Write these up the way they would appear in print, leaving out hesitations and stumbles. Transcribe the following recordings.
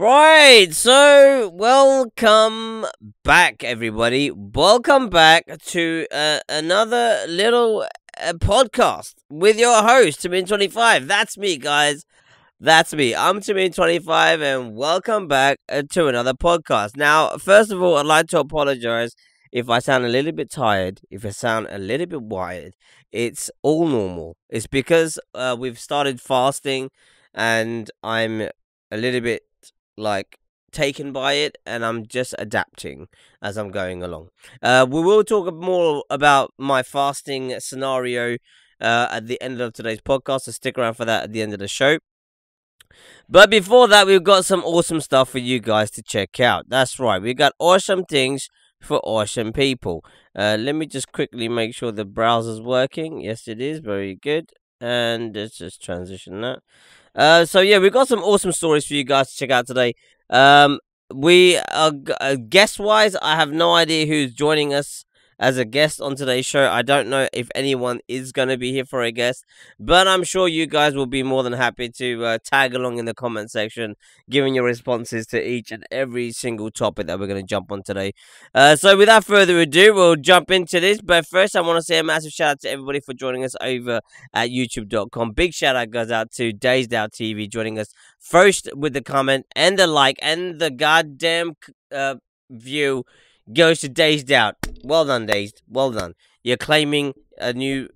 Right, so welcome back, everybody. Welcome back to another little podcast with your host, Timin25. That's me, guys. That's me. I'm Timin25, and welcome back to another podcast. Now, first of all, I'd like to apologize if I sound a little bit tired, if I sound a little bit wired. It's all normal. It's because we've started fasting, and I'm a little bit like taken by it, and I'm just adapting as I'm going along. We will talk more about my fasting scenario at the end of today's podcast, so stick around for that at the end of the show. But before that, we've got some awesome stuff for you guys to check out. That's right, we've got awesome things for awesome people. Let me just quickly make sure the browser's working. Yes, it is. Very good. And let's just transition that. So yeah, we've got some awesome stories for you guys to check out today. We are guest wise, I have no idea who's joining us as a guest on today's show. I don't know if anyone is going to be here for a guest, but I'm sure you guys will be more than happy to tag along in the comment section, giving your responses to each and every single topic that we're going to jump on today. So without further ado, we'll jump into this. But first, I want to say a massive shout out to everybody for joining us over at youtube.com. Big shout out goes out to Dazed Out TV joining us first with the comment and the like, and the goddamn view goes to Dazed Out. Well done, Dazed. Well done. You're claiming a new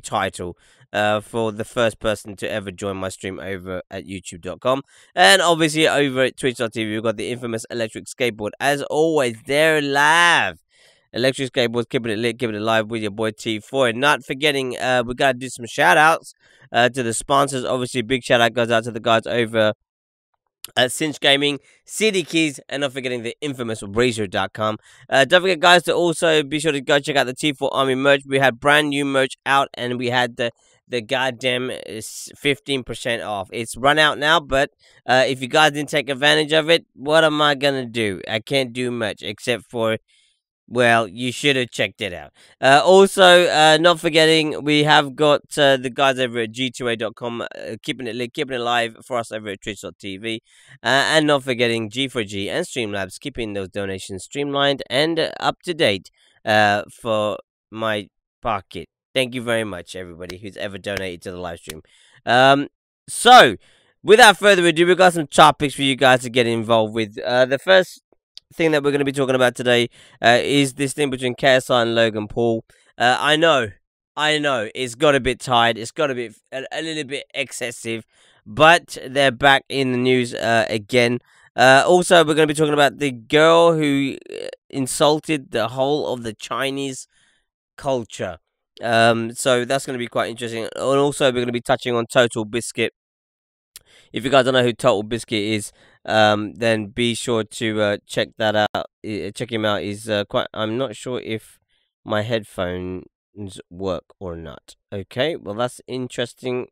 title for the first person to ever join my stream over at youtube.com. And obviously over at twitch.tv, we've got the infamous Electric Skateboard. As always, they're live. Electric Skateboard's keeping it lit, keeping it live with your boy T4. And not forgetting, we got to do some shout outs to the sponsors. Obviously, big shout out goes out to the guys over at Cinch Gaming, CD Keys, and not forgetting the infamous Razor.com. Don't forget, guys, to also be sure to go check out the T4 Army merch. We had brand new merch out, and we had the goddamn 15% off. It's run out now, but if you guys didn't take advantage of it, what am I gonna do? I can't do much except for, well, you should have checked it out. Also, not forgetting, we have got the guys over at g2a.com keeping it lit, keeping it live for us over at twitch.tv. And not forgetting G4G and Streamlabs, keeping those donations streamlined and up to date for my pocket. Thank you very much, everybody who's ever donated to the live stream. So, without further ado, we've got some topics for you guys to get involved with. The first thing that we're going to be talking about today is this thing between KSI and Logan Paul. I know, it's got a bit tired, it's got a little bit excessive, but they're back in the news again. Also, we're going to be talking about the girl who insulted the whole of the Chinese culture. So that's going to be quite interesting. And also, we're going to be touching on Total Biscuit. If you guys don't know who Total Biscuit is, then be sure to check that out. Check him out. He's quite. I'm not sure if my headphones work or not. Okay, well that's interesting.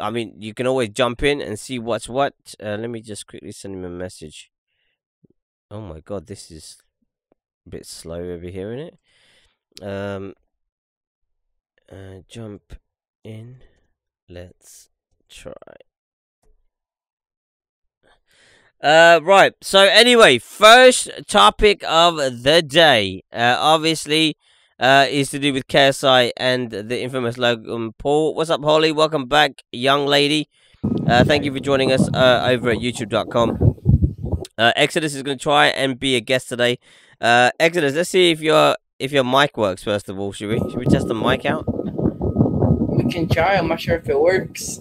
I mean, you can always jump in and see what's what. Let me just quickly send him a message. Oh my god, this is a bit slow over here, isn't it? Jump in. Let's try. Right, so anyway, first topic of the day, obviously, is to do with KSI and the infamous Logan Paul. What's up, Holly? Welcome back, young lady. Thank you for joining us over at youtube.com. Exodus is going to try and be a guest today. Exodus, let's see if your mic works, first of all. Should we test the mic out? We can try. I'm not sure if it works.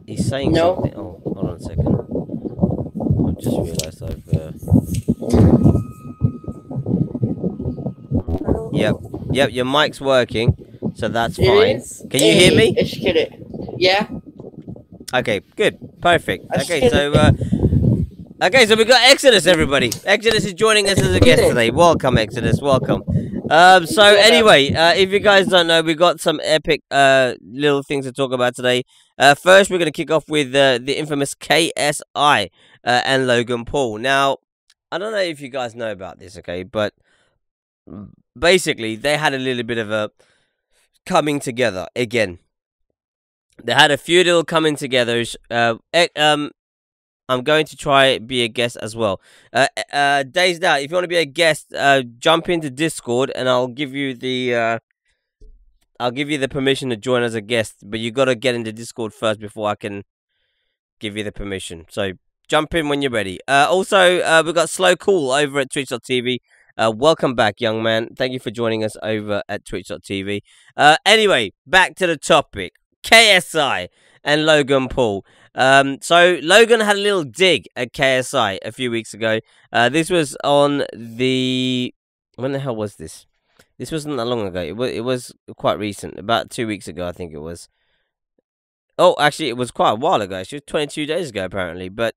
He's saying something. Oh, hold on a second. I just realized I've. Yep, your mic's working, so that's fine. Can you hear me? Yeah. Okay, good, perfect. Okay, so we got Exodus, everybody. Exodus is joining us as a guest today. Welcome, Exodus. Welcome. So anyway, if you guys don't know, we got some epic little things to talk about today. First, we're going to kick off with the infamous KSI and Logan Paul. Now, I don't know if you guys know about this, okay, but basically, they had a little bit of a coming together again. They had a few little coming togethers. I'm going to try be a guest as well. Dazed Out, if you want to be a guest, jump into Discord and I'll give you the permission to join as a guest. But you got to get into Discord first before I can give you the permission. So jump in when you're ready. Also, we've got Slow Cool over at Twitch.tv. Welcome back, young man. Thank you for joining us over at Twitch.tv. Anyway, back to the topic. KSI and Logan Paul. So Logan had a little dig at KSI a few weeks ago. This was on the... When the hell was this? This wasn't that long ago. It was quite recent. About 2 weeks ago, I think it was. Oh, actually, it was quite a while ago. Actually, 22 days ago, apparently. But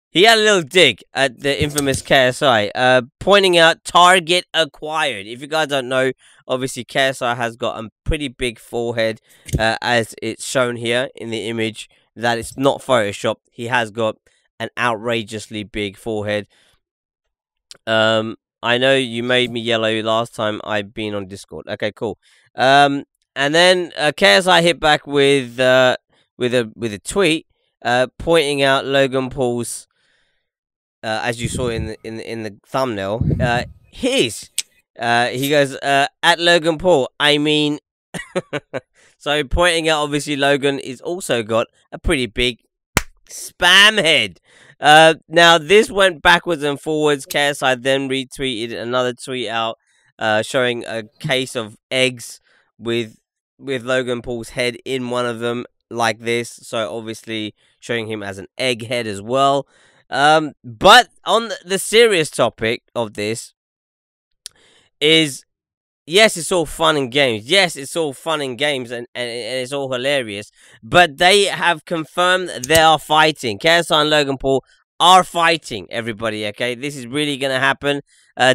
he had a little dig at the infamous KSI, pointing out target acquired. If you guys don't know, obviously KSI has got a pretty big forehead, as it's shown here in the image. That it's not photoshopped. He has got an outrageously big forehead. I know you made me yellow last time I've been on Discord. Okay, cool. And then KSI hit back with a tweet, pointing out Logan Paul's, as you saw in the thumbnail, he goes at Logan Paul. I mean, so pointing out obviously Logan is also got a pretty big spam head. Now this went backwards and forwards. KSI then retweeted another tweet out, showing a case of eggs with Logan Paul's head in one of them, like this. So obviously showing him as an egghead as well. But on the serious topic of this is, yes, it's all fun and games. Yes, it's all fun and games, and it's all hilarious. But they have confirmed they are fighting. KSI and Logan Paul are fighting, everybody, okay? This is really going to happen.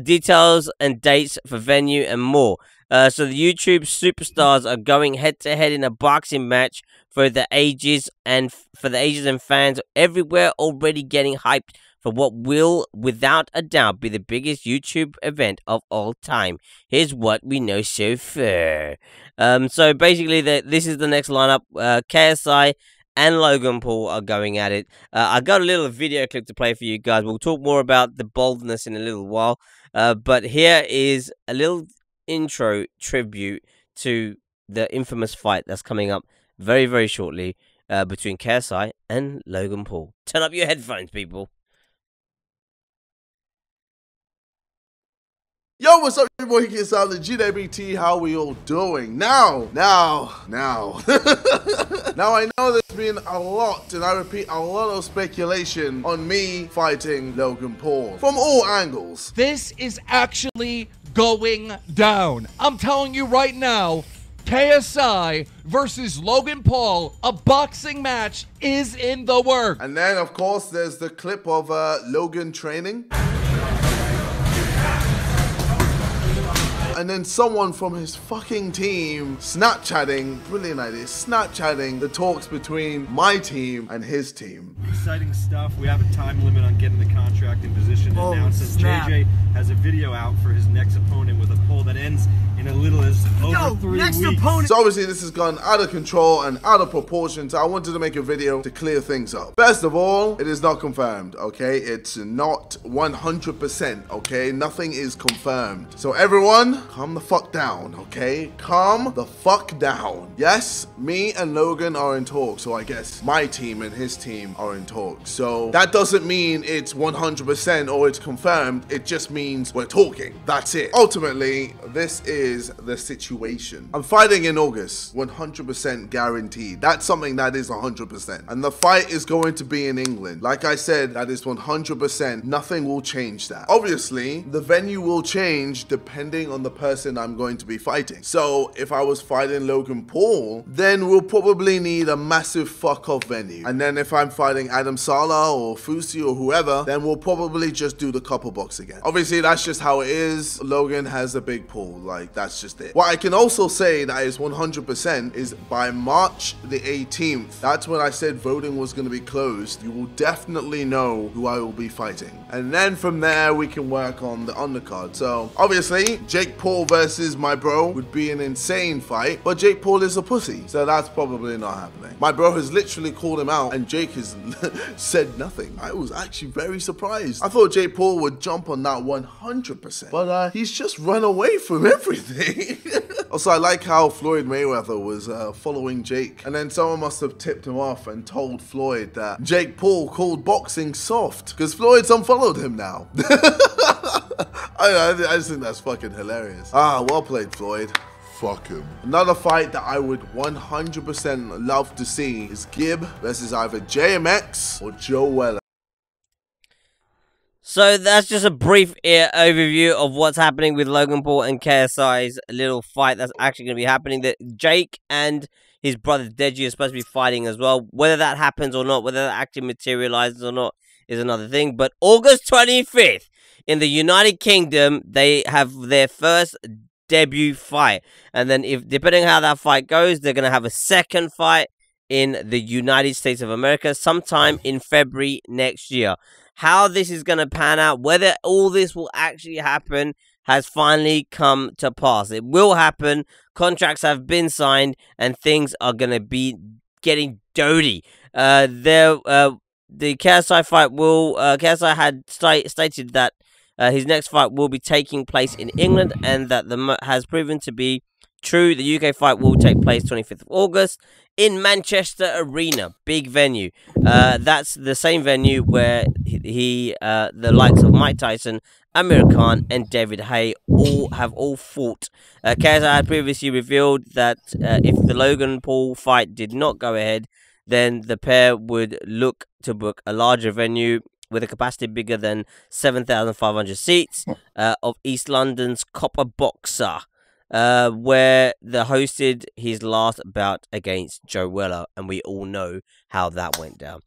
Details and dates for venue and more. So the YouTube superstars are going head-to-head in a boxing match for the ages and fans everywhere, already getting hyped for what will, without a doubt, be the biggest YouTube event of all time. Here's what we know so far. So basically, this is the next lineup. KSI and Logan Paul are going at it. I got a little video clip to play for you guys. We'll talk more about the boldness in a little while. But here is a little intro tribute to the infamous fight that's coming up very, very shortly between KSI and Logan Paul. Turn up your headphones, people. Yo, what's up, your boy KSI, the GWT, how we all doing? Now, now I know there's been a lot, and I repeat, a lot of speculation on me fighting Logan Paul from all angles. This is actually going down. I'm telling you right now, KSI versus Logan Paul, a boxing match is in the works. And then, of course, there's the clip of Logan training. And then someone from his fucking team Snapchatting, brilliant idea, Snapchatting the talks between my team and his team. Exciting stuff. We have a time limit on getting the contract in position to announce that JJ has a video out for his next opponent with a poll that ends in a little as over 3 weeks. So obviously this has gone out of control and out of proportion, so I wanted to make a video to clear things up. First of all, it is not confirmed, okay? It's not 100%, okay? Nothing is confirmed. So everyone, calm the fuck down, okay? Calm the fuck down. Yes, me and Logan are in talks, so I guess my team and his team are in talks. So that doesn't mean it's 100% or it's confirmed. It just means we're talking. That's it. Ultimately, this is the situation. I'm fighting in August, 100% guaranteed. That's something that is 100%. And the fight is going to be in England. Like I said, that is 100%. Nothing will change that. Obviously, the venue will change depending on the person I'm going to be fighting. So if I was fighting Logan Paul, then we'll probably need a massive fuck off venue. And then if I'm fighting Adam Sala or Fusi or whoever, then we'll probably just do the couple box again. Obviously, obviously, that's just how it is. Logan has a big pool. Like, that's just it. What I can also say that is 100% is by March the 18th, that's when I said voting was going to be closed. You will definitely know who I will be fighting. And then from there, we can work on the undercard. So, obviously, Jake Paul versus my bro would be an insane fight, but Jake Paul is a pussy, so that's probably not happening. My bro has literally called him out, and Jake has said nothing. I was actually very surprised. I thought Jake Paul would jump on that 100%, but he's just run away from everything. Also, I like how Floyd Mayweather was following Jake, and then someone must have tipped him off and told Floyd that Jake Paul called boxing soft, because Floyd's unfollowed him now. I just think that's fucking hilarious. Ah, well played, Floyd. Fuck him. Another fight that I would 100% love to see is Gib versus either JMX or Joe Weller. So that's just a brief overview of what's happening with Logan Paul and KSI's little fight that's actually going to be happening. That Jake and his brother Deji are supposed to be fighting as well. Whether that happens or not, whether that actually materializes or not, is another thing. But August 25th in the United Kingdom, they have their first debut fight, and then if depending on how that fight goes, they're going to have a second fight in the United States of America sometime in February next year. How this is going to pan out, whether all this will actually happen, has finally come to pass. It will happen. Contracts have been signed, and things are going to be getting dirty. The KSI fight will KSI had stated that his next fight will be taking place in England, and that has proven to be true. The UK fight will take place 25th of August in Manchester Arena, big venue. That's the same venue where the likes of Mike Tyson, Amir Khan, and David Haye have all fought. KSI had previously revealed that if the Logan Paul fight did not go ahead, then the pair would look to book a larger venue with a capacity bigger than 7,500 seats of East London's Copper Boxer, where they hosted his last bout against Joe Weller, and we all know how that went down.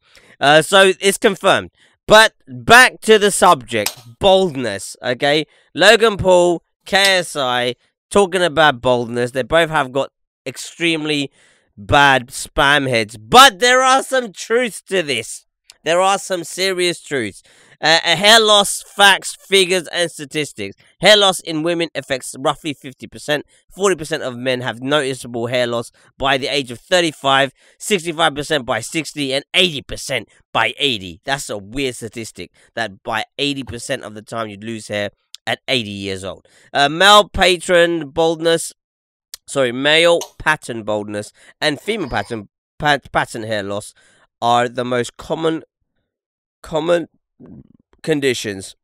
So it's confirmed. But back to the subject, boldness, okay? Logan Paul, KSI, talking about boldness. They both have got extremely bad spam heads, but there are some truths to this. There are some serious truths. Hair loss, facts, figures, and statistics. Hair loss in women affects roughly 50%. 40% of men have noticeable hair loss by the age of 35, 65% by 60, and 80% by 80. That's a weird statistic, that by 80% of the time you'd lose hair at 80 years old. Male pattern baldness, and female pattern hair loss are the most common conditions.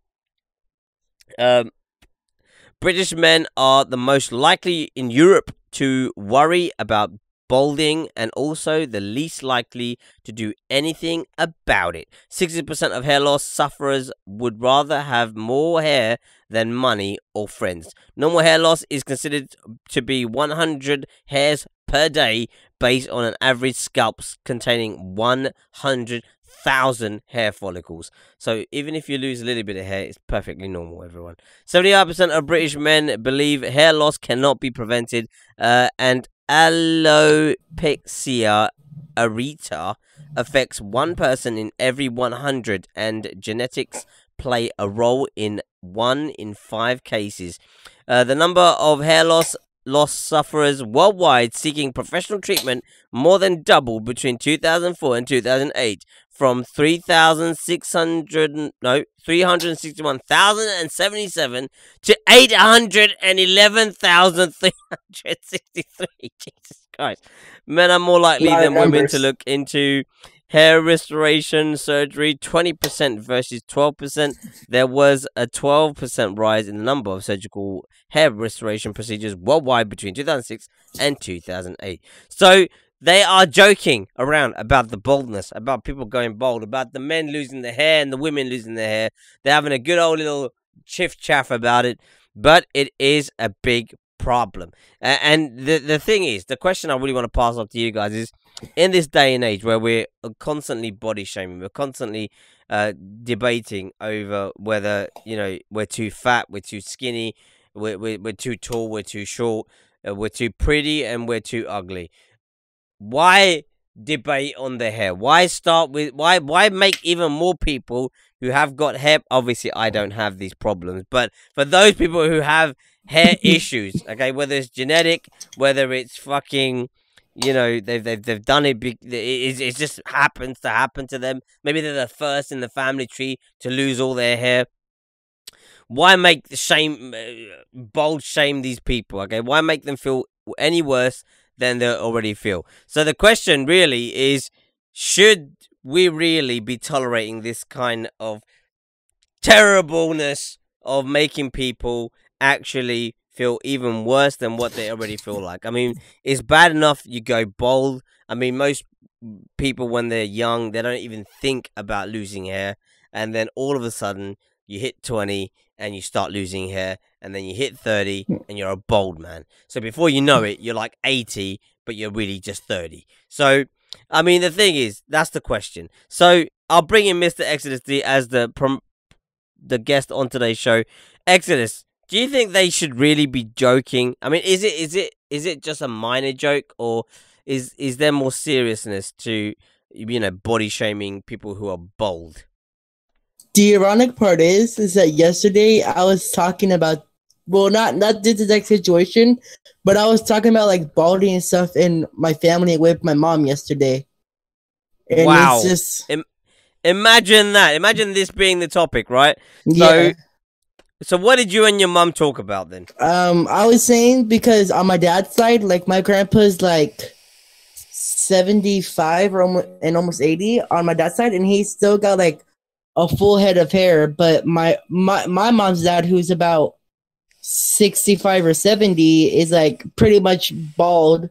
British men are the most likely in Europe to worry about balding, and also the least likely to do anything about it. 60% of hair loss sufferers would rather have more hair than money or friends. Normal hair loss is considered to be 100 hairs per day, based on an average scalp containing 100,000 hair follicles. So even if you lose a little bit of hair, it's perfectly normal, everyone. 75% of British men believe hair loss cannot be prevented, and alopecia areata affects one person in every 100, and genetics play a role in 1 in 5 cases. The number of hair loss sufferers worldwide seeking professional treatment more than doubled between 2004 and 2008, from 361,077 to 811,363. Jesus Christ. Men are more likely than women to look into hair restoration surgery, 20% versus 12%. There was a 12% rise in the number of surgical hair restoration procedures worldwide between 2006 and 2008. So they are joking around about the baldness, about people going bald, about the men losing their hair and the women losing their hair. They're having a good old little chiff-chaff about it, but it is a big problem. And the thing is, the question I really want to pass up to you guys is, in this day and age where we're constantly body shaming, we're constantly debating over whether we're too fat, we're too skinny, we're too tall, we're too short, we're too pretty, and we're too ugly. Why debate on the hair? Why start with why make even more people who have got hair? Obviously, I don't have these problems, but for those people who have hair issues, okay, whether it's genetic, whether it's fucking, they've done it. It just happens to happen to them. Maybe they're the first in the family tree to lose all their hair. Why make bold shame these people? Okay, why make them feel any worse than they already feel? So the question really is, should we really be tolerating this kind of terribleness of making people actually feel even worse than what they already feel like? I mean, it's bad enough you go bald. I mean, most people when they're young, they don't even think about losing hair, and then all of a sudden you hit 20 and you start losing hair, and then you hit 30 and you're a bald man. So before you know it, you're like 80, but you're really just 30. So, I mean, the thing is, that's the question. So I'll bring in Mr. Exodus D as the guest on today's show. Exodus, do you think they should really be joking? I mean, is it just a minor joke, or is there more seriousness to body shaming people who are bald? The ironic part is that yesterday I was talking about, well, not this exact situation, but I was talking about like balding and stuff in my family with my mom yesterday. And wow! It's just... Imagine that. Imagine this being the topic, right? Yeah. So what did you and your mom talk about then? I was saying, because on my dad's side, like my grandpa's like 75 or almost 80 on my dad's side, and he's still got like a full head of hair. But my mom's dad, who's about 65 or 70, is like pretty much bald,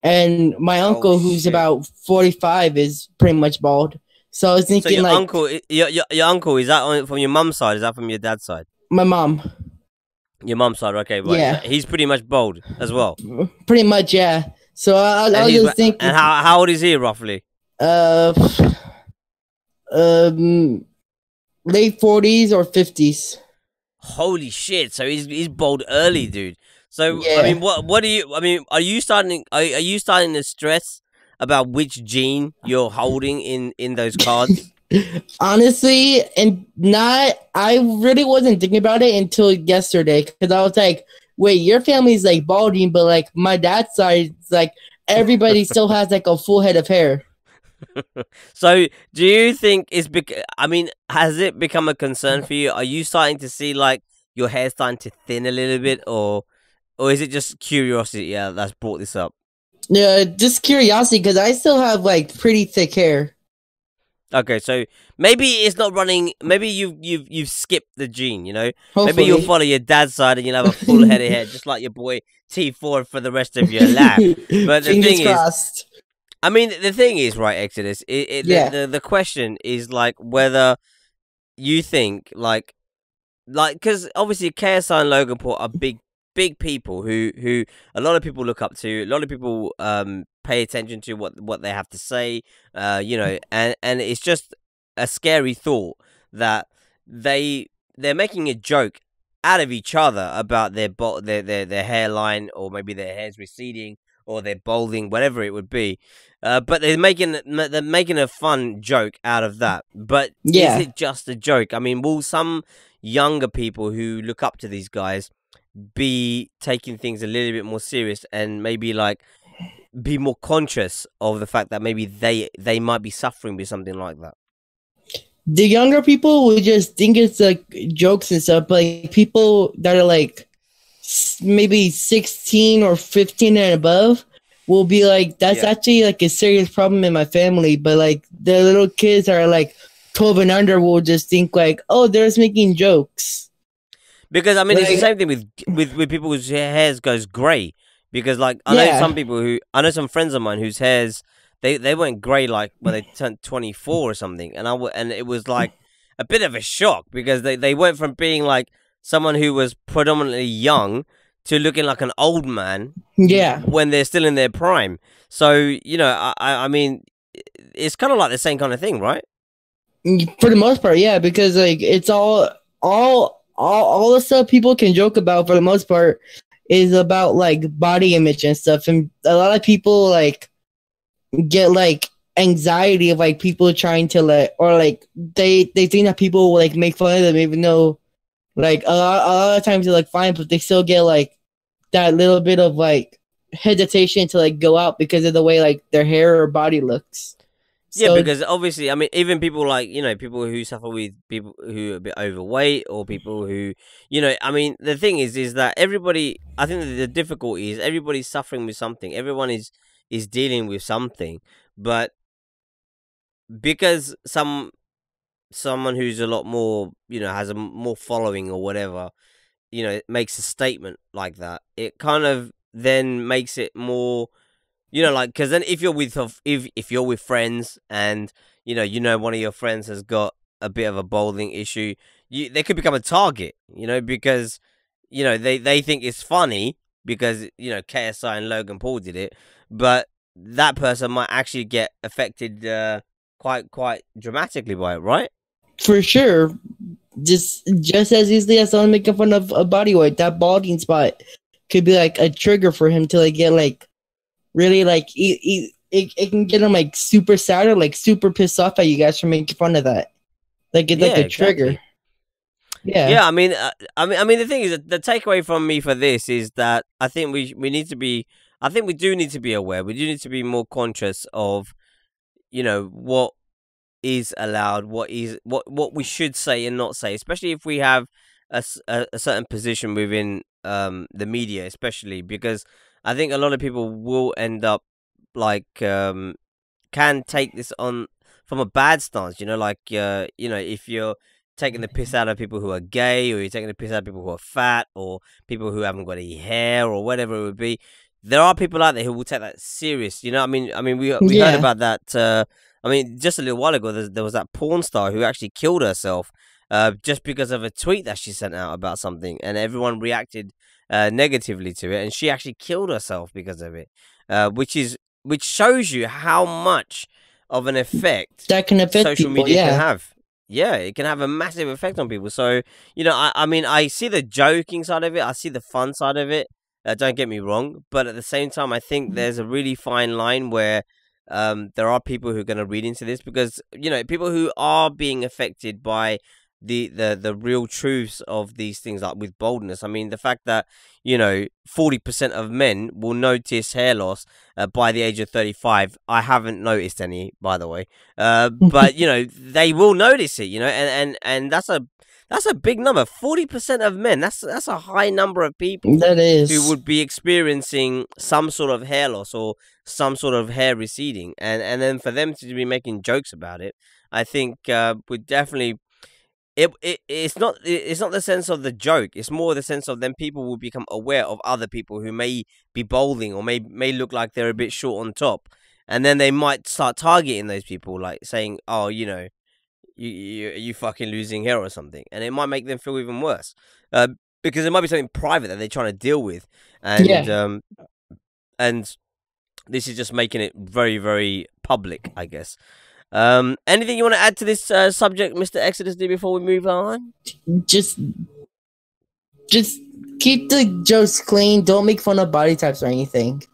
and my uncle, who's about 45, is pretty much bald. So I was thinking, so your like, uncle, your uncle, is that from your mum's side? Is that from your dad's side? My mom. Your mom's side, okay, right. Yeah. He's pretty much bald as well. Pretty much, yeah. So I was just thinking. And how old is he roughly? Late 40s or 50s. Holy shit! So he's bald early, dude. So yeah. I mean, what do you? I mean, are you starting to stress about which gene you're holding in those cards? Honestly, I really wasn't thinking about it until yesterday, because I was like, wait, your family's like balding, but like my dad's side, like everybody still has like a full head of hair. So do you think has it become a concern for you? Are you starting to see like your hair starting to thin a little bit, or is it just curiosity that's brought this up? Yeah, just curiosity, because I still have like pretty thick hair. Okay, so maybe it's not running. Maybe you've skipped the gene. Hopefully. Maybe you'll follow your dad's side and you'll have a full head of hair, just like your boy T4 for the rest of your life. But the thing is, I mean, the thing is, right, Exodus. The question is like whether you think like because obviously KSI and Logan Paul are big people who a lot of people look up to. A lot of people pay attention to what they have to say. And it's just a scary thought that they're making a joke out of each other about their hairline, or maybe their hair's receding, or they're balding, whatever it would be. But they're making a fun joke out of that. But is it just a joke? I mean, will some younger people who look up to these guys be taking things a little bit more serious, and maybe like be more conscious of the fact that maybe they might be suffering with something like that? The younger people will just think it's like jokes and stuff, but like people that are like maybe 16 or 15 and above will be like, that's actually like a serious problem in my family. But like the little kids are like 12 and under will just think like, oh, they're just making jokes. Because I mean, it's the same thing with people whose hairs goes grey. Because like I know some friends of mine whose hairs they went grey like when they turned 24 or something, and it was like a bit of a shock, because they went from being like someone who was predominantly young to looking like an old man. Yeah. When they're still in their prime. So I mean, it's kind of like the same kind of thing, right? For the most part, yeah, because like it's all the stuff people can joke about for the most part is about like body image and stuff, and a lot of people like get like anxiety of like people trying to like, or like they think that people will like make fun of them even though like a lot of times they're like fine, but they still get like that little bit of like hesitation to like go out because of the way like their hair or body looks. Yeah, So because obviously, I mean, even people like, people who suffer with people who are a bit overweight or people who, I mean, the thing is that everybody, I think that the difficulty is everybody's suffering with something. Everyone is dealing with something, but because someone who's a lot more, has a more following or whatever, makes a statement like that, it kind of then makes it more, like, because then if you're with if you're with friends and one of your friends has got a bit of a balding issue, they could become a target, because they think it's funny because KSI and Logan Paul did it, but that person might actually get affected quite dramatically by it, right? for sure, just as easily as someone making fun of a body weight, that balding spot could be like a trigger for him to like get like really like it can get him like super sad or like super pissed off at you guys for making fun of that. Like it's like a trigger. Exactly. Yeah. Yeah, I mean, the thing is that the takeaway from me for this is that I think we need to be. I think we do need to be aware. We do need to be more conscious of, what is allowed, what we should say and not say, especially if we have a certain position within the media, especially because I think a lot of people will end up like can take this on from a bad stance, like if you're taking the piss out of people who are gay, or you're taking the piss out of people who are fat, or people who haven't got any hair, or whatever it would be. There are people out there who will take that serious. I mean, we heard about that. I mean, just a little while ago, there was that porn star who actually killed herself just because of a tweet that she sent out about something, and everyone reacted negatively to it, and she actually killed herself because of it, which shows you how much of an effect that can affect social people, media can have. Yeah, it can have a massive effect on people. So, I mean, I see the joking side of it. I see the fun side of it. Don't get me wrong. But at the same time, I think there's a really fine line where there are people who are going to read into this because, people who are being affected by the real truths of these things, like with boldness. I mean, the fact that 40% of men will notice hair loss by the age of 35. I haven't noticed any, by the way, but they will notice it. And that's a big number. 40% of men. That's a high number of people. That is, who would be experiencing some sort of hair loss or some sort of hair receding, and then for them to be making jokes about it, I think would definitely. It's not the sense of the joke. It's more the sense of then people will become aware of other people who may be balding or may look like they're a bit short on top, and then they might start targeting those people, like saying, "Oh, you fucking losing hair or something," and it might make them feel even worse because it might be something private that they're trying to deal with, and and this is just making it very, very public, I guess. Anything you want to add to this subject, Mr. Exodus D, before we move on? Just keep the jokes clean. Don't make fun of body types or anything.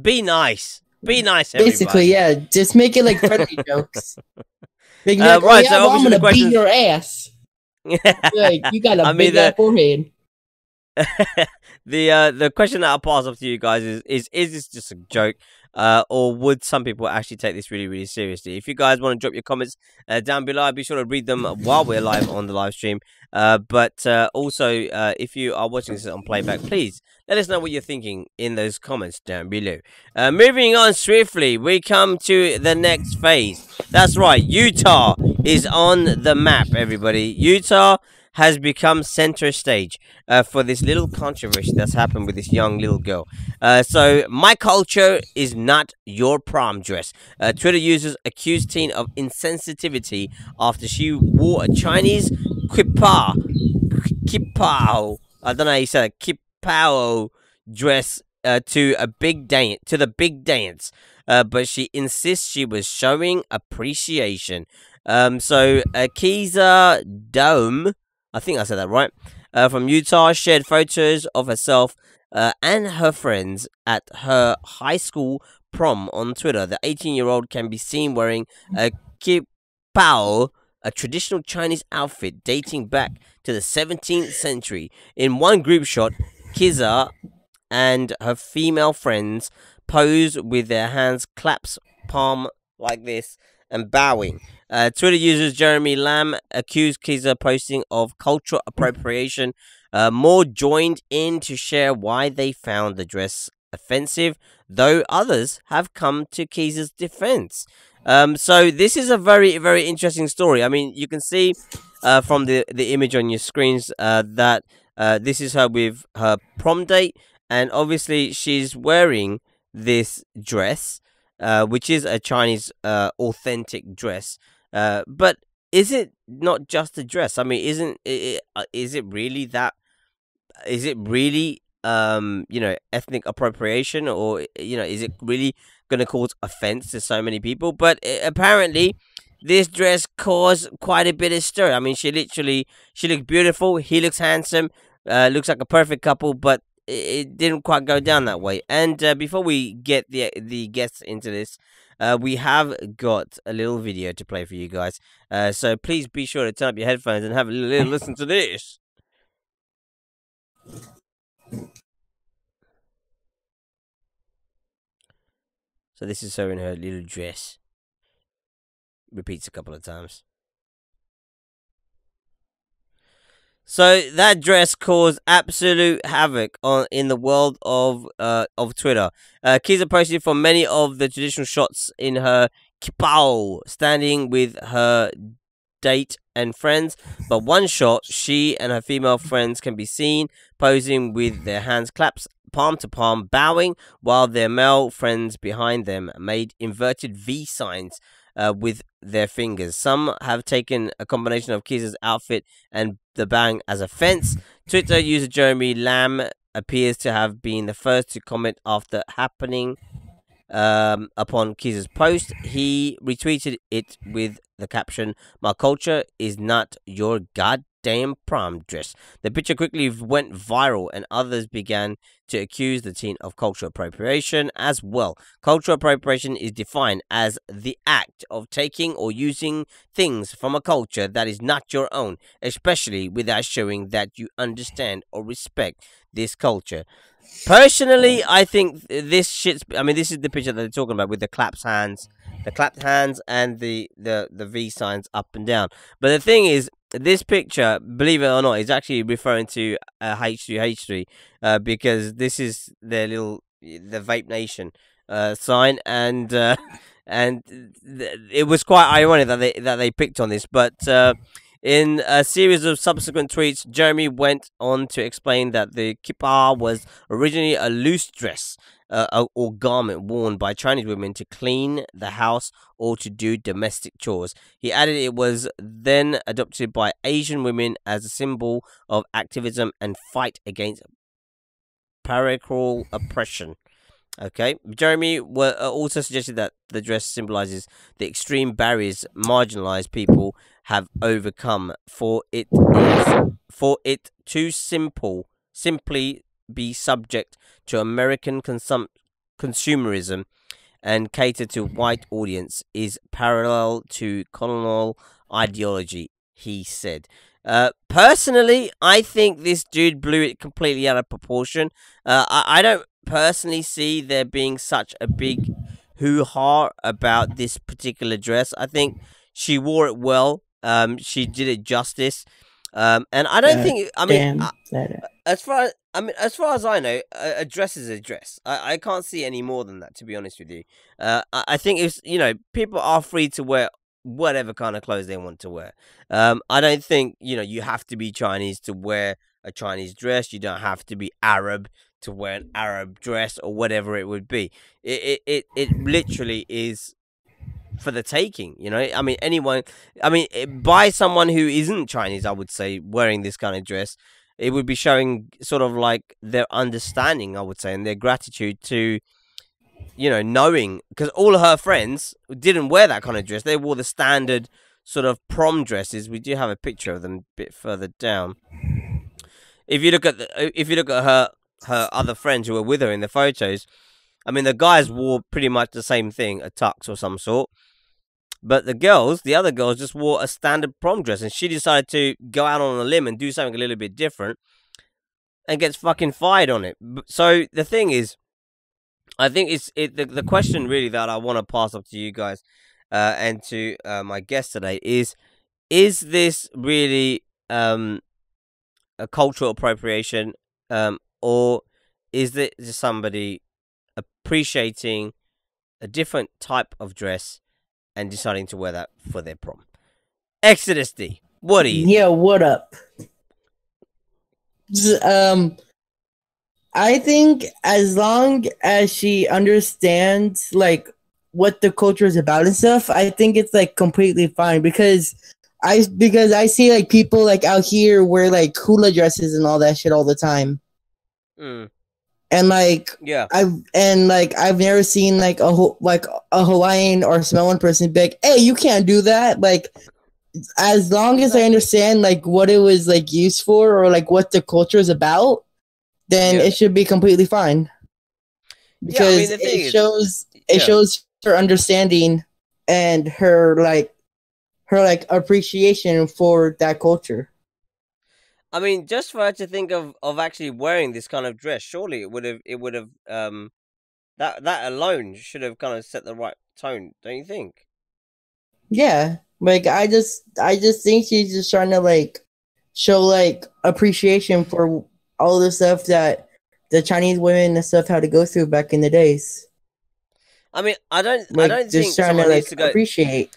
Be nice. Be nice, everybody. Basically, yeah. Just make it like friendly jokes. Like, right, so well, I'm obviously gonna beat your ass. Like, you got a big ass forehead. The question that I'll pass off to you guys is this just a joke? Or would some people actually take this really, really seriously? If you guys want to drop your comments down below, I'll be sure to read them while we're live on the live stream. But also, if you are watching this on playback, please let us know what you're thinking in those comments down below. Moving on swiftly, we come to the next phase. That's right, Utah is on the map, everybody. Utah has become center stage for this little controversy that's happened with this young little girl. So, my culture is not your prom dress. Twitter users accused teen of insensitivity after she wore a Chinese kipao. I don't know how you said it. Kipao dress to the big dance. But she insists she was showing appreciation. Kiza Dome, I think I said that right, from Utah, shared photos of herself and her friends at her high school prom on Twitter. The 18-year-old can be seen wearing a kipao, a traditional Chinese outfit dating back to the 17th century. In one group shot, Kiza and her female friends pose with their hands clasped palm like this and bowing. Twitter users Jeremy Lamb accused Kiza posting of cultural appropriation. More joined in to share why they found the dress offensive, though others have come to Kiza's defense. So this is a very, very interesting story. I mean, you can see from the image on your screens that this is her with her prom date, and obviously she's wearing this dress, which is a Chinese authentic dress. But is it not just a dress? I mean, is it really that? Is it really ethnic appropriation, or is it really going to cause offense to so many people? But apparently this dress caused quite a bit of stir. I mean, she looks beautiful, he looks handsome, looks like a perfect couple, but it didn't quite go down that way. And before we get the guests into this, we have got a little video to play for you guys, so please be sure to turn up your headphones and have a little listen to this. So this is her in her little dress. Repeats a couple of times. So that dress caused absolute havoc in the world of Twitter. Kiza posted for many of the traditional shots in her kipao, standing with her date and friends, but one shot, she and her female friends can be seen posing with their hands clasped palm to palm, bowing, while their male friends behind them made inverted V signs with their fingers. Some have taken a combination of Kiza's outfit and the bang as offense. Twitter user Jeremy Lamb appears to have been the first to comment after happening upon Kiza's post. He retweeted it with the caption, "My culture is not your goddamn prom dress." The picture quickly went viral, and others began to accuse the teen of cultural appropriation as well. Cultural appropriation is defined as the act of taking or using things from a culture that is not your own, especially without showing that you understand or respect this culture. Personally, I think this shit's. I mean, this is the picture that they're talking about with the clapped hands, and the V signs up and down. But the thing is, this picture, believe it or not, is actually referring to H3H3, because this is their the Vape Nation sign, and it was quite ironic that they picked on this, but. In a series of subsequent tweets, Jeremy went on to explain that the kippah was originally a loose dress or garment worn by Chinese women to clean the house or to do domestic chores. He added it was then adopted by Asian women as a symbol of activism and fight against patriarchal oppression. Okay, Jeremy also suggested that the dress symbolizes the extreme barriers marginalized people have overcome, for it to simply be subject to American consumerism and cater to white audience is parallel to colonial ideology, he said. Personally, I think this dude blew it completely out of proportion. I don't personally see there being such a big hoo-ha about this particular dress. I think she wore it well. She did it justice. And I don't think. I mean, as far as I know, a dress is a dress. I can't see any more than that, to be honest with you. I think it's people are free to wear whatever kind of clothes they want to wear. I don't think you have to be Chinese to wear a Chinese dress. You don't have to be Arab to wear an Arab dress or whatever it would be. It literally is for the taking. I mean, anyone. I mean, by someone who isn't Chinese, I would say, wearing this kind of dress, it would be showing sort of like their understanding, I would say, and their gratitude to knowing, because all of her friends didn't wear that kind of dress. They wore the standard sort of prom dresses. We do have a picture of them a bit further down. If you look at her other friends who were with her in the photos, I mean, the guys wore pretty much the same thing, a tux or some sort. But the other girls just wore a standard prom dress, and she decided to go out on a limb and do something a little bit different, and gets fucking fired on it. So the thing is, I think the question really that I want to pass up to you guys and to my guest today is this really a cultural appropriation, or is it just somebody appreciating a different type of dress and deciding to wear that for their prom? Exodus D, what are you? Yeah, what up? I think as long as she understands like what the culture is about and stuff, I think it's like completely fine because I see like people like out here wear like hula dresses and all that shit all the time. And like I've never seen like a Hawaiian or Samoan person be like, hey, you can't do that. Like, as long as I understand like what it was like used for or like what the culture is about, then it should be completely fine. Because it shows her understanding and her appreciation for that culture. I mean, just for her to think of actually wearing this kind of dress, surely it would have that alone should have kind of set the right tone, don't you think? Yeah, like I just think she's just trying to like show like appreciation for all the stuff that the Chinese women and stuff had to go through back in the days. I mean, I don't think someone needs to go appreciate.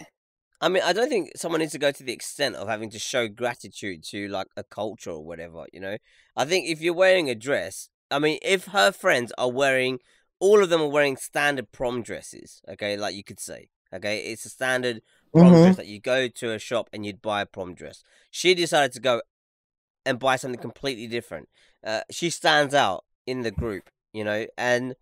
I mean, I don't think someone needs to go to the extent of having to show gratitude to like a culture or whatever, you know? I think if you're wearing a dress, I mean, if her friends are wearing, all of them are wearing standard prom dresses, okay, like you could say, okay? It's a standard prom dress that you go to a shop and you'd buy a prom dress. She decided to go and buy something completely different. She stands out in the group, you know, and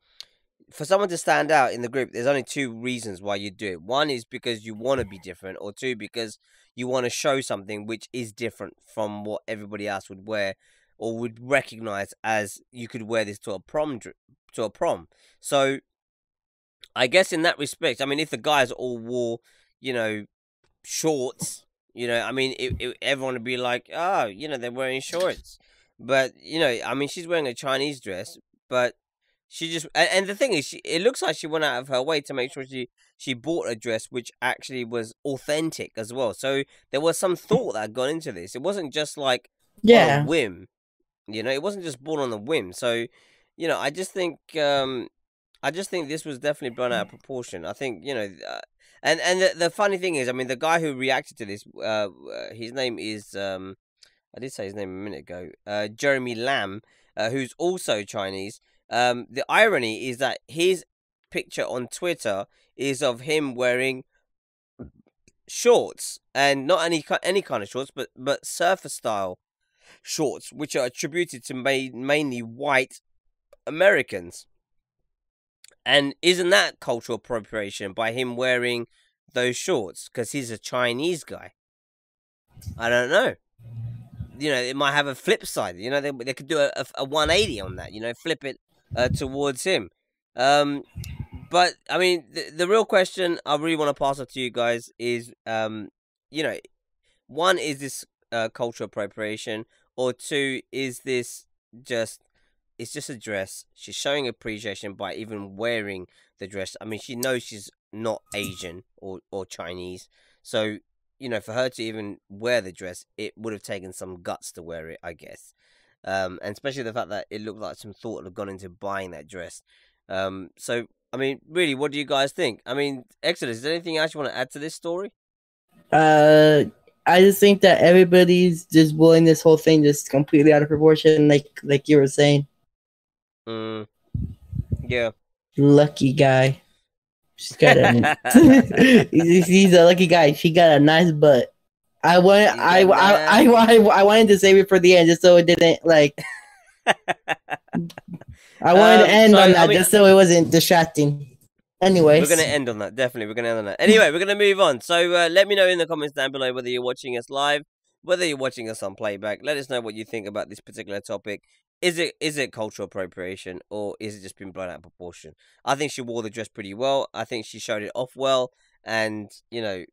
for someone to stand out in the group, there's only two reasons why you do it. One is because you want to be different, or two, because you want to show something which is different from what everybody else would wear or would recognize as you could wear this to a prom. So I guess in that respect, I mean, if the guys all wore, you know, shorts, you know, I mean, everyone would be like, oh, you know, they're wearing shorts. But, you know, I mean, she's wearing a Chinese dress, but she just, and the thing is, it looks like she went out of her way to make sure she bought a dress which actually was authentic as well. So there was some thought that had gone into this. It wasn't just like on a whim, you know. It wasn't just bought on a whim. So, you know, I just think this was definitely blown out of proportion. I think, you know, and the funny thing is, I mean, the guy who reacted to this, his name is I did say his name a minute ago, Jeremy Lam, who's also Chinese. The irony is that his picture on Twitter is of him wearing shorts, and not any kind of shorts, but surfer style shorts, which are attributed to mainly white Americans. And isn't that cultural appropriation by him wearing those shorts because he's a Chinese guy? I don't know. You know, it might have a flip side. You know, they could do a 180 on that. You know, flip it towards him. But I mean, the real question I really want to pass up to you guys is, you know, one, is this cultural appropriation, or two, is this just, it's just a dress? She's showing appreciation by even wearing the dress. I mean, she knows she's not Asian or Chinese, so, you know, for her to even wear the dress, it would have taken some guts to wear it, I guess. And especially the fact that it looked like some thought had gone into buying that dress. So, I mean, really, what do you guys think? I mean, Exodus, is there anything else you want to add to this story? I just think that everybody's just blowing this whole thing just completely out of proportion, like you were saying. Yeah. Lucky guy. She's got a he's a lucky guy. She got a nice butt. I wanted to save it for the end just so it didn't like. I wanted to end on that, I mean, just so it wasn't distracting. Anyways, We're going to end on that. Definitely, we're going to end on that. Anyway, we're going to move on. So let me know in the comments down below whether you're watching us live, whether you're watching us on playback. Let us know what you think about this particular topic. Is it cultural appropriation, or is it just been blown out of proportion? I think she wore the dress pretty well. I think she showed it off well, and you know,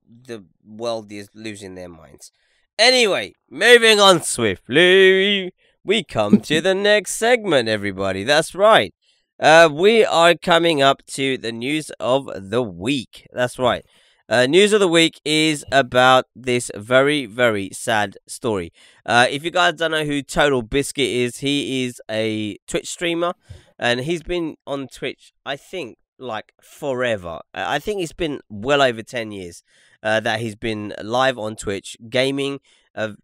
the world is losing their minds. Anyway, moving on swiftly, we come to the next segment, everybody. That's right. We are coming up to the news of the week. That's right. News of the week is about this very, very sad story. If you guys don't know who Total Biscuit is, he is a Twitch streamer, and he's been on Twitch, I think, like forever. I think it's been well over 10 years that he's been live on Twitch, gaming a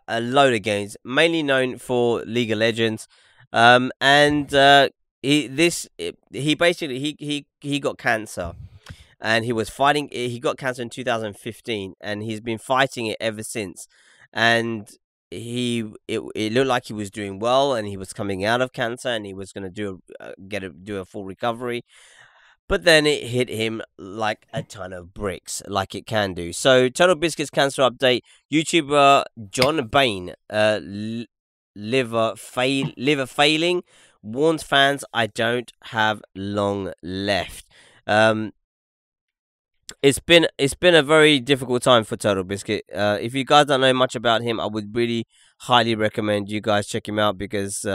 load of games, mainly known for League of Legends, and he basically he got cancer, and he was fighting. He got cancer in 2015, and he's been fighting it ever since. And it looked like he was doing well, and he was coming out of cancer, and he was going to do a full recovery. But then it hit him like a ton of bricks, like it can do. So, Total Biscuit's cancer update: YouTuber John Bain, liver failing, warns fans, "I don't have long left." It's been a very difficult time for Total Biscuit. If you guys don't know much about him, I would really highly recommend you guys check him out, because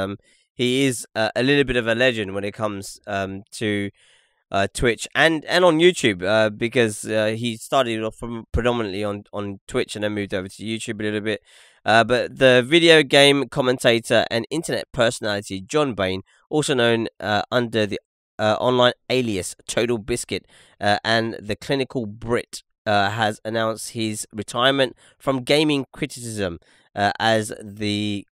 he is a little bit of a legend when it comes to Twitch and on YouTube, because he started off from predominantly on Twitch and then moved over to YouTube a little bit. But the video game commentator and internet personality John Bain, also known under the online alias Total Biscuit and the Clinical Brit, has announced his retirement from gaming criticism, as the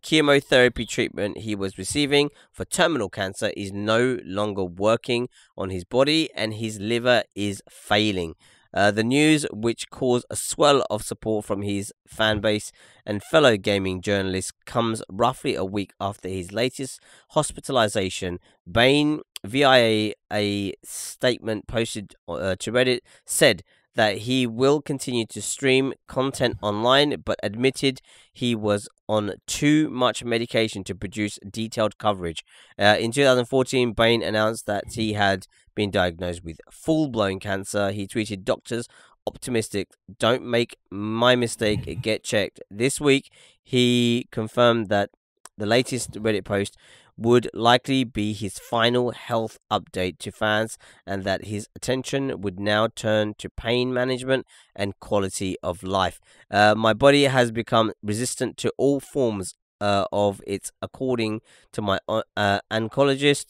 chemotherapy treatment he was receiving for terminal cancer is no longer working on his body, and his liver is failing. The news, which caused a swell of support from his fan base and fellow gaming journalists, comes roughly a week after his latest hospitalization. Bain, via a statement posted to Reddit, said that he will continue to stream content online, but admitted he was on too much medication to produce detailed coverage. In 2014, Bain announced that he had been diagnosed with full-blown cancer. He tweeted, "Doctors optimistic, don't make my mistake, get checked." This week, he confirmed that the latest Reddit post would likely be his final health update to fans, and that his attention would now turn to pain management and quality of life. "My body has become resistant to all forms of it, according to my oncologist,"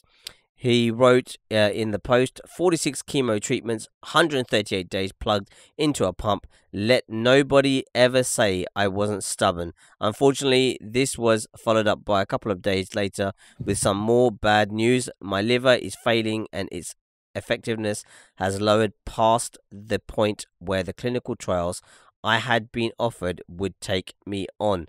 he wrote in the post. 46 chemo treatments, 138 days plugged into a pump. "Let nobody ever say I wasn't stubborn." Unfortunately, this was followed up by a couple of days later with some more bad news. "My liver is failing, and its effectiveness has lowered past the point where the clinical trials I had been offered would take me on."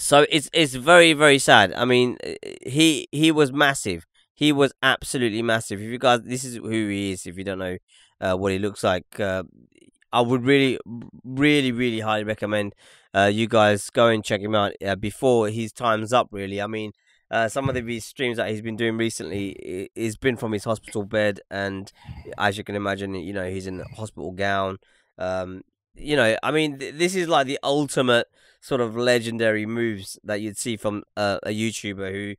So it's very, very sad. I mean, he was massive. He was absolutely massive. If you guys, this is who he is. If you don't know what he looks like, I would really, really, really highly recommend you guys go and check him out before his time's up. Really, I mean, some of his streams that he's been doing recently has been from his hospital bed, and as you can imagine, you know, he's in a hospital gown. You know, I mean, this is like the ultimate sort of legendary moves that you'd see from a YouTuber who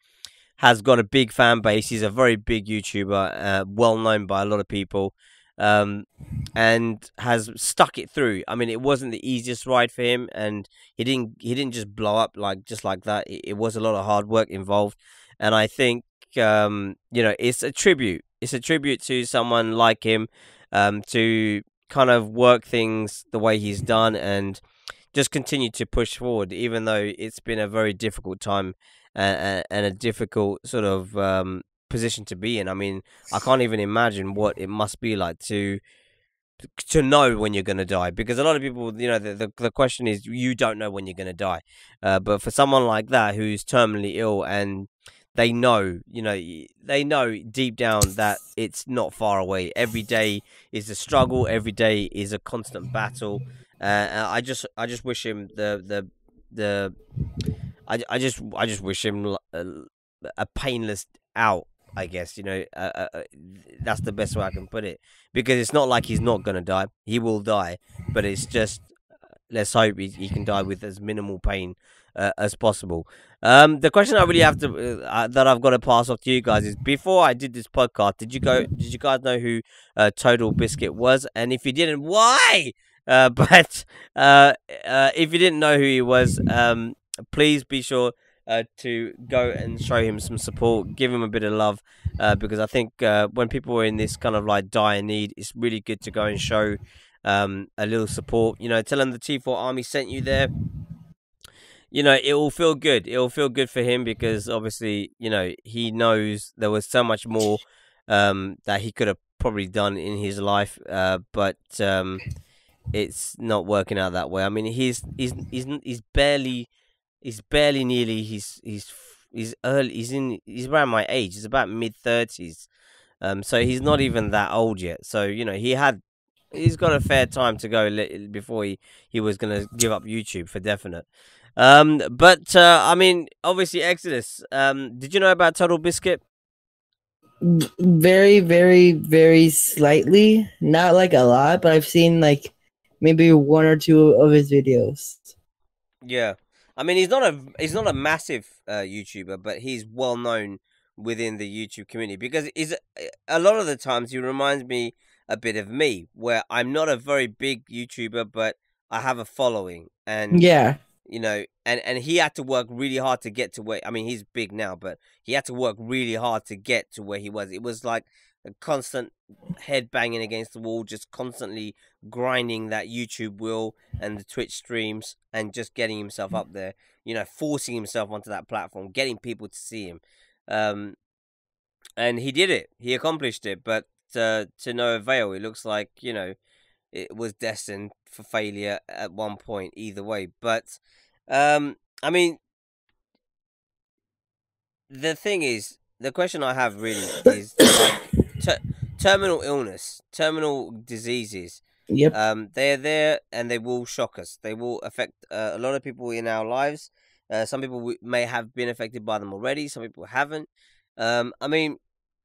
has got a big fan base. He's a very big YouTuber, well known by a lot of people, and has stuck it through. I mean, it wasn't the easiest ride for him, and he didn't just blow up just like that. It was a lot of hard work involved, and I think you know, it's a tribute. It's a tribute to someone like him, to kind of work things the way he's done and just continue to push forward, even though it's been a very difficult time and a difficult sort of position to be in. I mean, I can't even imagine what it must be like to know when you're going to die, because a lot of people, you know, the question is, you don't know when you're going to die, but for someone like that who's terminally ill and they know, they know deep down that it's not far away. Every day is a struggle. Every day is a constant battle. I just wish him the I just wish him a painless out. I guess that's the best way I can put it, because it's not like he's not gonna die. He will die, but it's just let's hope he can die with as minimal pain as possible. The question I really have to that I've got to pass off to you guys is: before I did this podcast, did you guys know who Total Biscuit was? And if you didn't, why? But if you didn't know who he was, please be sure to go and show him some support, give him a bit of love, because I think when people are in this kind of like dire need, it's really good to go and show a little support. Tell them the T4 Army sent you there. It will feel good. It will feel good for him, because obviously, he knows there was so much more that he could have probably done in his life, but it's not working out that way. I mean, he's barely nearly he's early. He's around my age. He's about mid-30s. So he's not even that old yet. So he's got a fair time to go before he was gonna give up YouTube for definite. But I mean, obviously Exodus. Did you know about Total Biscuit? Very, very, very slightly. Not like a lot, but I've seen like maybe one or two of his videos. Yeah, I mean, he's not a massive YouTuber, but he's well known within the YouTube community, because a lot of the times he reminds me a bit of me, where I'm not a very big YouTuber, but I have a following, and yeah, and he had to work really hard to get to where, I mean, he's big now, but he had to work really hard to get to where he was. It was like a constant head banging against the wall, just constantly grinding that YouTube wheel and the Twitch streams, and just getting himself up there, forcing himself onto that platform, getting people to see him. And he did it. He accomplished it, but to no avail. It looks like, it was destined for failure at one point either way. But I mean, the thing is, the question I have really is like terminal illness, terminal diseases. yep. They're there, and they will shock us. They will affect a lot of people in our lives. Some people may have been affected by them already. Some people haven't. I mean,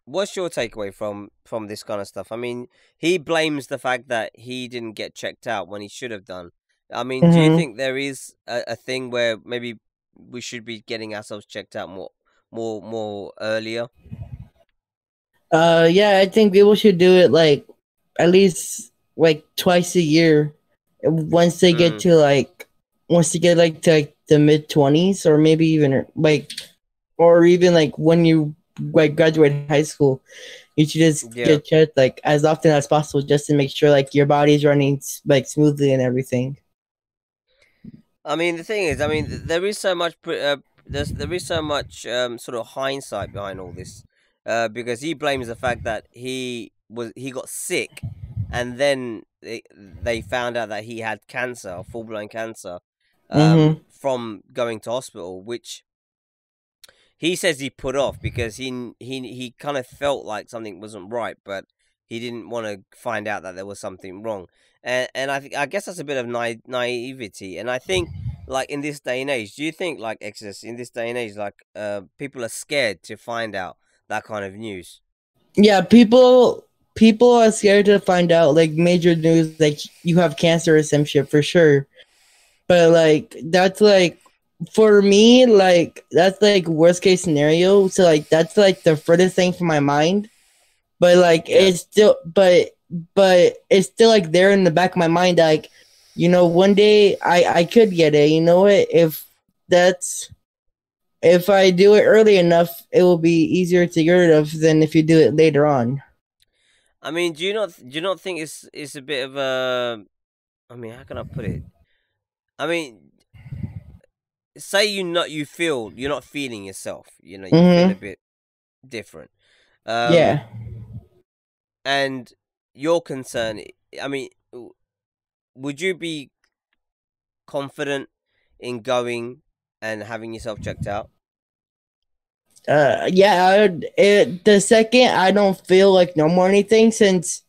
what's your takeaway from this kind of stuff? I mean, he blames the fact that he didn't get checked out when he should have done. I mean, do you think there is a thing where maybe we should be getting ourselves checked out more earlier? Yeah, I think people should do it like at least like twice a year. Once they get to like to the mid-20s, or maybe even like, or even like when you like graduate high school, you should just get checked like as often as possible, just to make sure like your body's running like smoothly and everything. I mean, the thing is, I mean, there is so much there is so much sort of hindsight behind all this, because he blames the fact that he got sick, and then they found out that he had cancer, full-blown cancer, from going to hospital, which he says he put off because he kind of felt like something wasn't right, but he didn't want to find out that there was something wrong. And I guess that's a bit of naivety. And I think, like, in this day and age, do you think, like, Exodus, in this day and age, like, people are scared to find out that kind of news? Yeah, people are scared to find out like major news, like you have cancer or some shit, for sure. But like that's like, for me, like that's like worst case scenario. So like that's like the furthest thing from my mind. But like it's still, but it's still like there in the back of my mind. Like, one day I could get it. You know what? If I do it early enough, it will be easier to get rid of than if you do it later on. I mean, do you not think it's a bit of a, I mean, how can I put it? I mean, say you're not feeling yourself. You feel a bit different. Yeah. And your concern, I mean, would you be confident in going and having yourself checked out? Yeah, the second I don't feel like normal or anything, since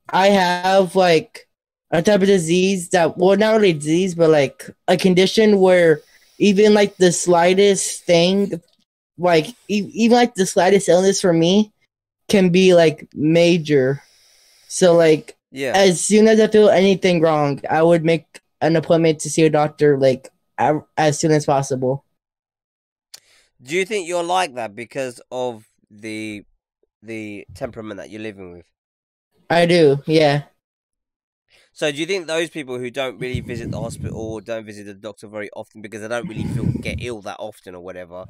I have like a type of disease that, well, not really disease, but like a condition where even like the slightest thing, like even like the slightest illness for me can be like major. So like Yeah. as soon as I feel anything wrong, I would make an appointment to see a doctor like as soon as possible. Do you think you're like that because of the temperament that you're living with? I do, yeah. So do you think those people who don't really visit the hospital or don't visit the doctor very often because they don't really get ill that often or whatever,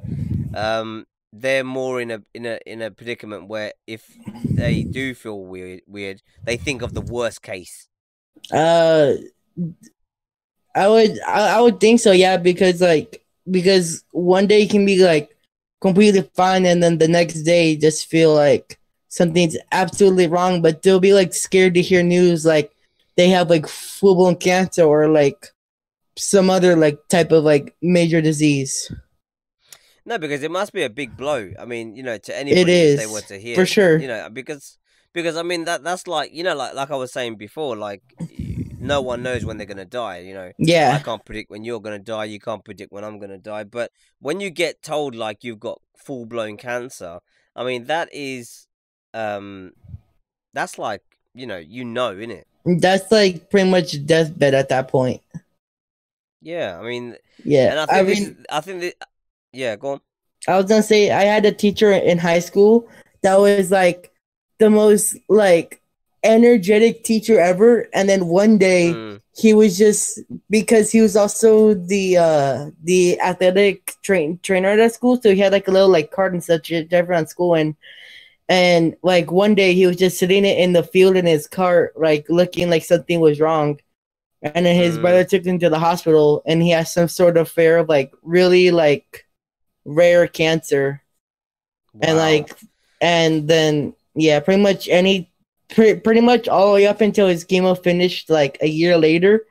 they're more in a predicament where if they do feel weird, they think of the worst case? Uh, I would think so, yeah, because one day you can be like completely fine, and then the next day just feel like something's absolutely wrong, but they'll be like scared to hear news like they have like full blown cancer or like some other like type of like major disease. No, because it must be a big blow. I mean, to It anybody if they were is to hear, for sure. because I mean that's like like I was saying before, like no one knows when they're gonna die. I Yeah, can't predict when you're gonna die. You can't predict when I'm gonna die. But when you get told like you've got full blown cancer, I mean um, that's like innit? that's like pretty much deathbed at that point. Yeah, I mean, Yeah, and I mean, I think that yeah, go on. I was gonna say I had a teacher in high school that was like the most like energetic teacher ever, and then one day Mm, he was just, because he was also the athletic trainer at that school, so he had like a little like card and such around school, and like one day he was just sitting in the field in his cart, like looking like something was wrong, and then his mm, brother took him to the hospital, and he has some sort of fear of like really like rare cancer, and wow. like, and then yeah, pretty much all the way up until his chemo finished like a year later,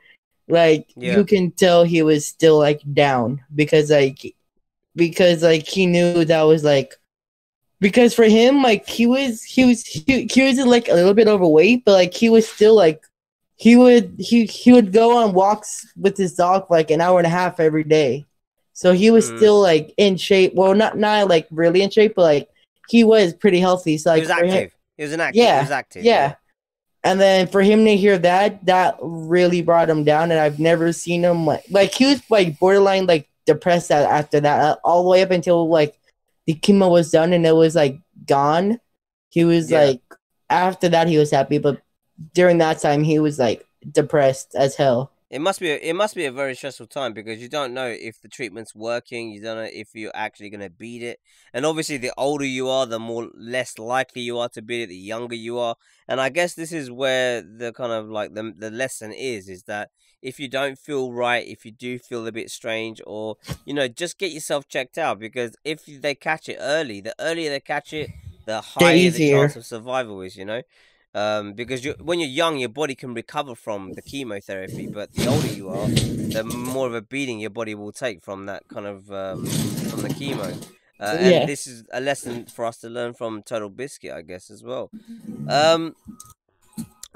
like Yeah. you can tell he was still like down, because he knew that was like, because for him like he was like a little bit overweight, but like he was still like he would go on walks with his dog for like an hour and a half every day. So he was Mm. still like in shape. Well, not like really in shape, but like he was pretty healthy. So He like was for him, active. He was an active. He yeah, was active. yeah. And then for him to hear that really brought him down. And I've never seen him like he was like borderline like depressed after that, all the way up until like the chemo was done and it was like gone. He was Yeah. like, after that he was happy, but during that time he was like depressed as hell. It must be a very stressful time because you don't know if the treatment's working. You don't know if you're actually going to beat it. And obviously, the older you are, the more less likely you are to beat it. The younger you are, and I guess this is where the kind of like the lesson is that if you don't feel right, if you do feel a bit strange, or just get yourself checked out, because if they catch it early, the earlier they catch it, the They're higher the chance easier. of survival is. Because when you're young, your body can recover from the chemotherapy, but the older you are, the more of a beating your body will take from that kind of from the chemo. And Yeah. this is a lesson for us to learn from Total Biscuit, I guess, as well.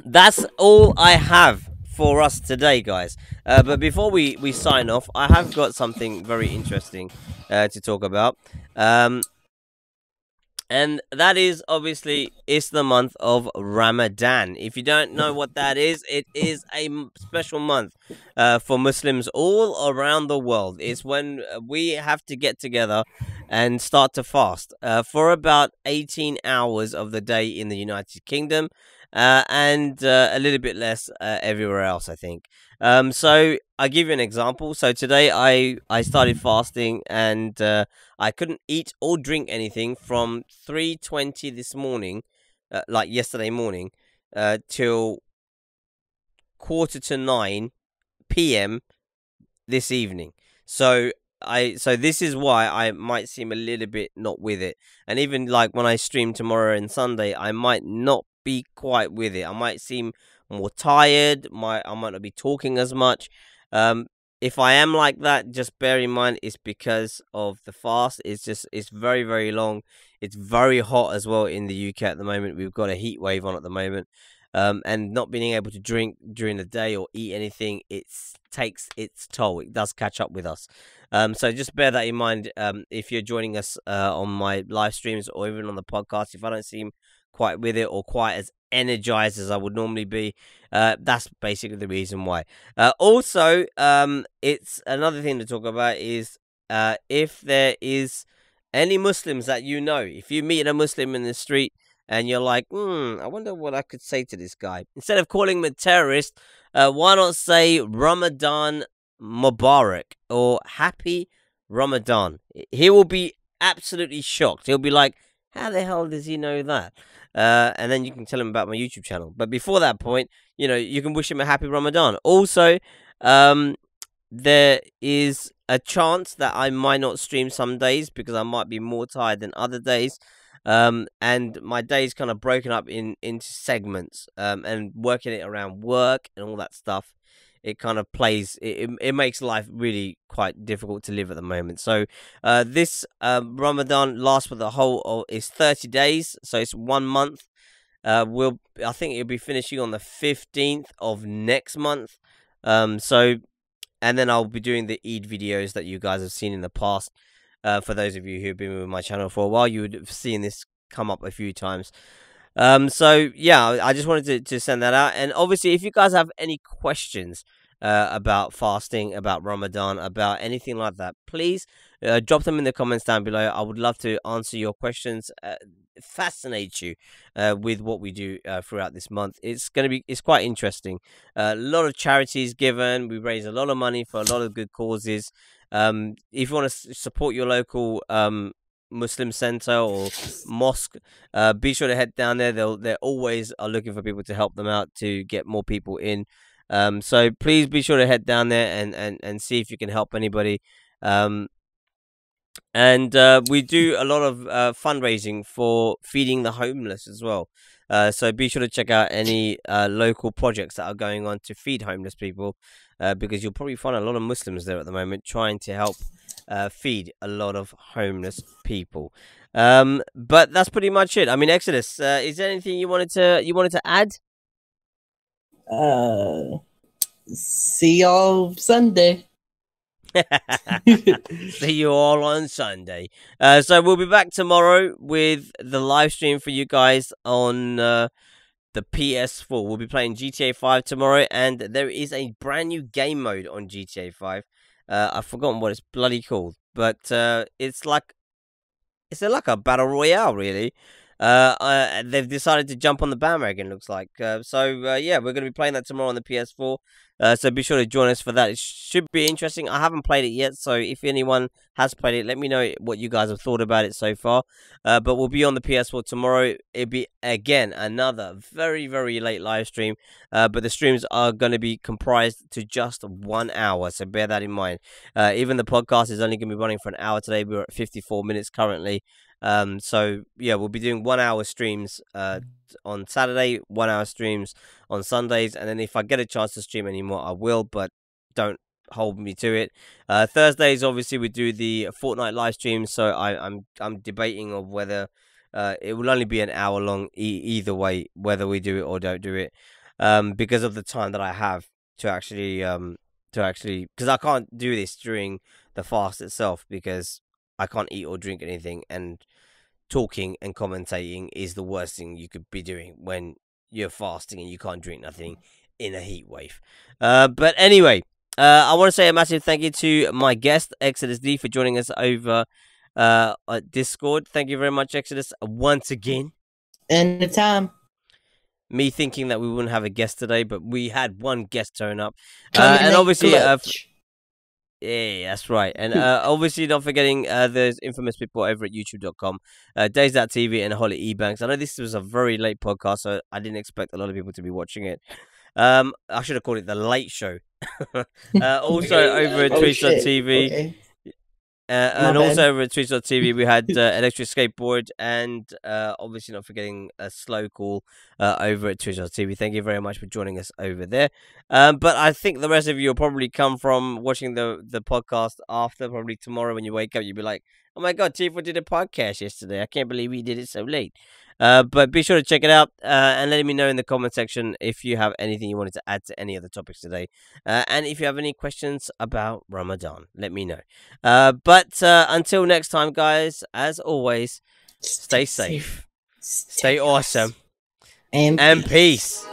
That's all I have for us today, guys. But before we sign off, I have got something very interesting to talk about. And that is obviously it's the month of Ramadan. If you don't know what that is, it is a special month for Muslims all around the world. It's when we have to get together and start to fast for about 18 hours of the day in the United Kingdom, and a little bit less everywhere else, I think. So I'll give you an example. So today I started fasting, and I couldn't eat or drink anything from 3:20 this morning, like yesterday morning, till 9:15 p.m. this evening. So this is why I might seem a little bit not with it, and even like when I stream tomorrow and Sunday, I might not be quite with it. I might seem more tired. I might not be talking as much. if I am like that, just bear in mind it's because of the fast. It's very, very long. It's very hot as well in the UK at the moment. We've got a heat wave on at the moment. And not being able to drink during the day or eat anything, it takes its toll. It does catch up with us. So just bear that in mind if you're joining us on my live streams or even on the podcast. If I don't seem quite with it or quite as energized as I would normally be, that's basically the reason why. Also, it's another thing to talk about is if there is any Muslims that you know, if you meet a Muslim in the street and you're like, I wonder what I could say to this guy. Instead of calling him a terrorist, why not say Ramadan Mubarak or Happy Ramadan? He will be absolutely shocked. He'll be like, how the hell does he know that? And then you can tell him about my YouTube channel. But before that point, you can wish him a happy Ramadan. Also, there is a chance that I might not stream some days because I might be more tired than other days. And my day's kind of broken up into segments, and working it around work and all that stuff. It kind of plays. It makes life really quite difficult to live at the moment. So, this Ramadan lasts for the whole is 30 days. So it's 1 month. I think it'll be finishing on the 15th of next month. And then I'll be doing the Eid videos that you guys have seen in the past. For those of you who've been with my channel for a while, you would have seen this come up a few times. So yeah, I just wanted to send that out. And obviously, if you guys have any questions about fasting, about Ramadan, about anything like that, please drop them in the comments down below. I would love to answer your questions, fascinate you with what we do throughout this month. It's quite interesting. A lot of charities given. We raise a lot of money for a lot of good causes. If you want to support your local Muslim center or mosque, be sure to head down there. They always are looking for people to help them out to get more people in. So please be sure to head down there and see if you can help anybody. And we do a lot of fundraising for feeding the homeless as well. So be sure to check out any local projects that are going on to feed homeless people, because you'll probably find a lot of Muslims there at the moment trying to help feed a lot of homeless people. But that's pretty much it. I mean, Exodus, is there anything you wanted to add? See y'all Sunday. See you all on Sunday. So we'll be back tomorrow with the live stream for you guys on the PS4. We'll be playing GTA5 tomorrow, and there is a brand new game mode on GTA5. I've forgotten what it's bloody called, but it's like a battle royale, really. They've decided to jump on the bandwagon, looks like. Yeah, we're going to be playing that tomorrow on the PS4. So be sure to join us for that. It should be interesting. I haven't played it yet, so if anyone has played it, let me know what you guys have thought about it so far. But we'll be on the PS4 tomorrow. It'll be, again, another very, very late live stream. But the streams are going to be comprised to just 1 hour, so bear that in mind. Even the podcast is only going to be running for an hour today. We're at 54 minutes currently. So yeah, we'll be doing 1 hour streams on Saturday, 1 hour streams on Sundays, and then if I get a chance to stream anymore, I will, but don't hold me to it. Thursdays, obviously, we do the Fortnite live streams, so I'm debating of whether it will only be an hour long either way, whether we do it or don't do it, because of the time that I have to actually because I can't do this during the fast itself because I can't eat or drink anything, and talking and commentating is the worst thing you could be doing when you're fasting and you can't drink nothing in a heat wave. But anyway, I want to say a massive thank you to my guest, Exodus D, for joining us over at Discord. Thank you very much, Exodus, once again. Anytime. Me thinking that we wouldn't have a guest today, but we had one guest turn up. And obviously... yeah, that's right. And obviously not forgetting the infamous people over at youtube.com, Days.tv and Holly Ebanks. I know this was a very late podcast, so I didn't expect a lot of people to be watching it. I should have called it The Late Show. Also over at Twitch.tv. Okay. And bad. also over at Twitch.tv, we had Electric Skateboard and obviously not forgetting a slow call over at Twitch.tv. Thank you very much for joining us over there. But I think the rest of you will probably come from watching the podcast after, probably tomorrow when you wake up. You'll be like, oh my God, Tifa did a podcast yesterday. I can't believe he did it so late. But be sure to check it out and let me know in the comment section if you have anything you wanted to add to any of the topics today. And if you have any questions about Ramadan, let me know. But until next time, guys, as always, stay safe, stay awesome, and peace.